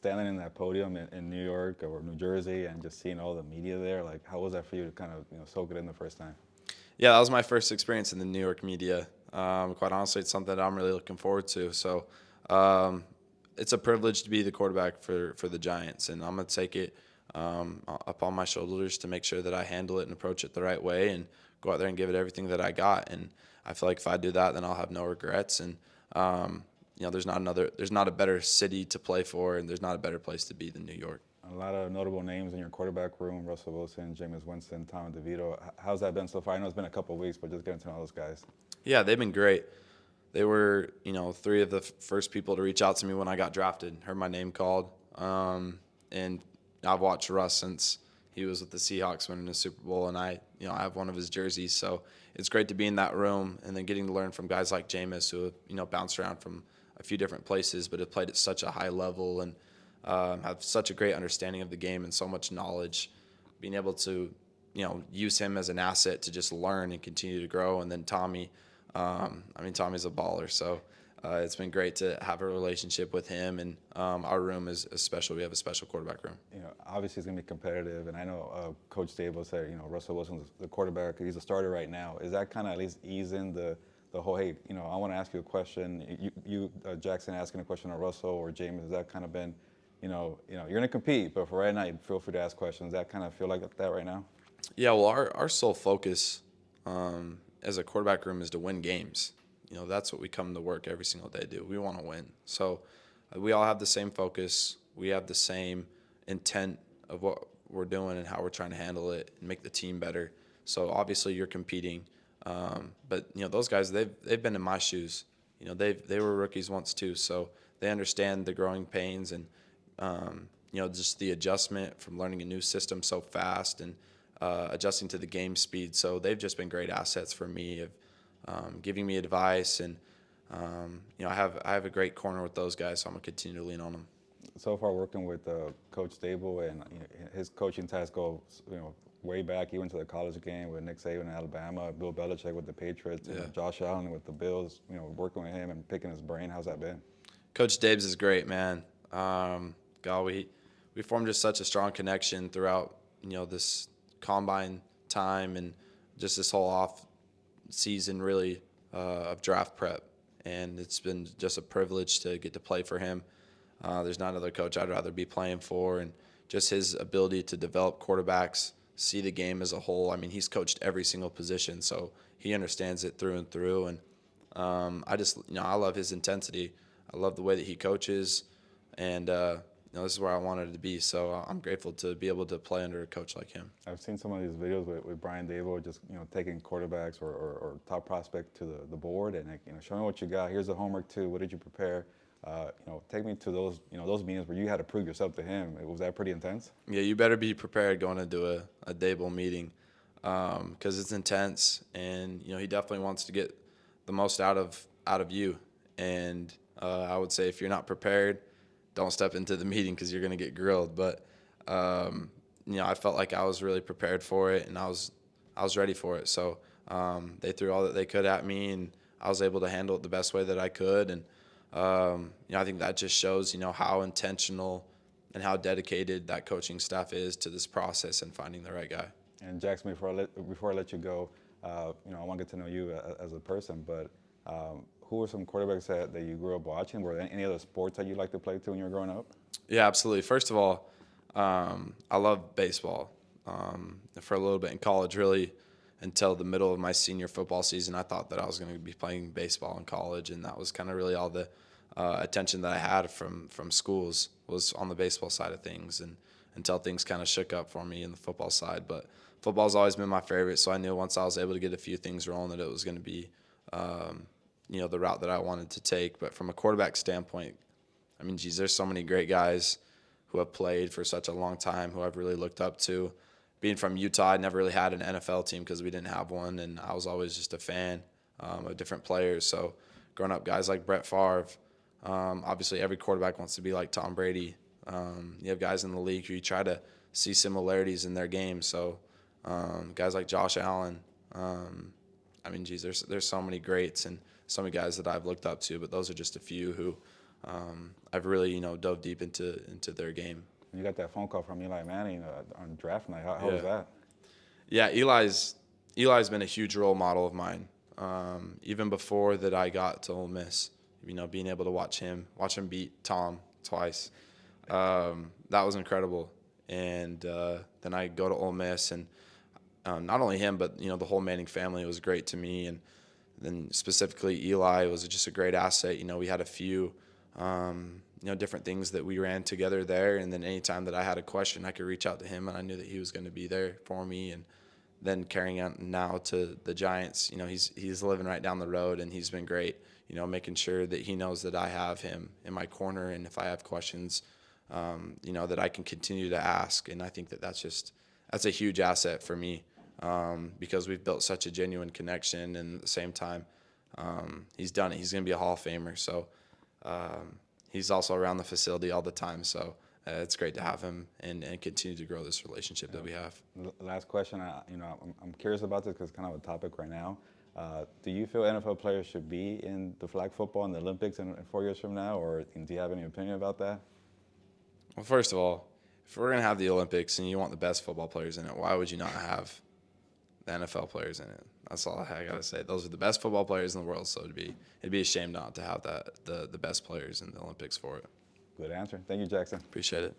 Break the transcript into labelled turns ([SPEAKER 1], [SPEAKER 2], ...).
[SPEAKER 1] standing in that podium in New York or New Jersey and just seeing all the media there, like how was that for you to kind of soak it in the first time?
[SPEAKER 2] Yeah, that was my first experience in the New York media. Quite honestly, it's something that I'm really looking forward to. So um, it's a privilege to be the quarterback for the Giants, and I'm going to take it up on my shoulders to make sure that I handle it and approach it the right way and go out there and give it everything that I got. And I feel like if I do that, then I'll have no regrets. And there's not a better city to play for, and there's not a better place to be than New York.
[SPEAKER 1] A lot of notable names in your quarterback room: Russell Wilson, Jameis Winston, Tom DeVito. How's that been so far? I know it's been a couple of weeks, but just getting to know those guys.
[SPEAKER 2] Yeah, they've been great. They were, three of the first people to reach out to me when I got drafted, heard my name called. And I've watched Russ since he was with the Seahawks winning the Super Bowl, and I have one of his jerseys. So it's great to be in that room and then getting to learn from guys like Jameis who have, bounced around from a few different places, but have played at such a high level and have such a great understanding of the game and so much knowledge. Being able to, use him as an asset to just learn and continue to grow. And then Tommy, Tommy's a baller, so it's been great to have a relationship with him. And our room is special. We have a special quarterback room.
[SPEAKER 1] Obviously it's going to be competitive, and I know Coach Stable said, Russell Wilson's the quarterback. He's a starter right now. Is that kind of at least easing the whole, hey, I want to ask you a question. Jaxson asking a question of Russell or James, has that kind of been, you're going to compete, but for right now, you feel free to ask questions. Does that kind of feel like that right now?
[SPEAKER 2] Yeah, well, our sole focus as a quarterback room is to win games. That's what we come to work every single day to do. We want to win. So we all have the same focus. We have the same intent of what we're doing and how we're trying to handle it and make the team better. So obviously you're competing, but those guys they've been in my shoes. They were rookies once too, so they understand the growing pains and just the adjustment from learning a new system so fast and adjusting to the game speed. So they've just been great assets for me of giving me advice, and I have a great corner with those guys, so I'm gonna continue to lean on them.
[SPEAKER 1] So far, working with Coach Stable, and his coaching ties go way back. He went to the college game with Nick Saban in Alabama, Bill Belichick with the Patriots,
[SPEAKER 2] Yeah.
[SPEAKER 1] Josh Allen with the Bills. Working with him and picking his brain. How's that been?
[SPEAKER 2] Coach Dabes is great, man. We formed just such a strong connection throughout this combine time and just this whole off season really of draft prep, and it's been just a privilege to get to play for him. There's not another coach I'd rather be playing for, and just his ability to develop quarterbacks, see the game as a whole. I mean, he's coached every single position, so he understands it through and through. And I love his intensity. I love the way that he coaches, and this is where I wanted to be. So I'm grateful to be able to play under a coach like him.
[SPEAKER 1] I've seen some of these videos with Brian Dable, just taking quarterbacks or top prospect to the board, and show me what you got. Here's the homework too. What did you prepare? Take me to those those meetings where you had to prove yourself to him. Was that pretty intense?
[SPEAKER 2] Yeah, you better be prepared going into a Dable meeting because it's intense, and he definitely wants to get the most out of you. And I would say if you're not prepared, don't step into the meeting because you're going to get grilled. But I felt like I was really prepared for it, and I was ready for it. So they threw all that they could at me, and I was able to handle it the best way that I could. And I think that just shows how intentional and how dedicated that coaching staff is to this process and finding the right guy.
[SPEAKER 1] And Jackson, before I let you go, I want to get to know you as a person, but who are some quarterbacks that you grew up watching? Were there any other sports that you liked to play to when you were growing up?
[SPEAKER 2] Yeah, absolutely. First of all, I love baseball. For a little bit in college, really, until the middle of my senior football season, I thought that I was going to be playing baseball in college, and that was kind of really all the attention that I had from schools was on the baseball side of things, and until things kind of shook up for me in the football side. But football's always been my favorite, so I knew once I was able to get a few things rolling that it was going to be the route that I wanted to take. But from a quarterback standpoint, I mean, geez, there's so many great guys who have played for such a long time who I've really looked up to. Being from Utah, I never really had an NFL team because we didn't have one, and I was always just a fan of different players. So growing up, guys like Brett Favre, obviously every quarterback wants to be like Tom Brady. You have guys in the league who you try to see similarities in their game. So guys like Josh Allen, there's so many greats and so many guys that I've looked up to, but those are just a few who I've really, dove deep into their game.
[SPEAKER 1] You got that phone call from Eli Manning on draft night. How was
[SPEAKER 2] Yeah.
[SPEAKER 1] that?
[SPEAKER 2] Yeah, Eli's been a huge role model of mine. Even before that I got to Ole Miss, being able to watch him beat Tom twice, that was incredible. And then I go to Ole Miss, and not only him, but the whole Manning family was great to me. And then specifically Eli was just a great asset. We had a few different things that we ran together there, and then anytime that I had a question, I could reach out to him, and I knew that he was going to be there for me. And then carrying on now to the Giants, he's living right down the road, and he's been great. Making sure that he knows that I have him in my corner, and if I have questions, that I can continue to ask. And I think that that's a huge asset for me, because we've built such a genuine connection, and at the same time, he's done it. He's going to be a Hall of Famer, so he's also around the facility all the time. So it's great to have him and continue to grow this relationship that we have.
[SPEAKER 1] Last question. I'm curious about this because it's kind of a topic right now. Do you feel NFL players should be in the flag football in the Olympics in 4 years from now, or do you have any opinion about that?
[SPEAKER 2] Well, first of all, if we're going to have the Olympics and you want the best football players in it, why would you not have the NFL players in it? That's all I got to say. Those are the best football players in the world, so it'd be a shame not to have the best players in the Olympics for it.
[SPEAKER 1] Good answer. Thank you, Jaxson.
[SPEAKER 2] Appreciate it.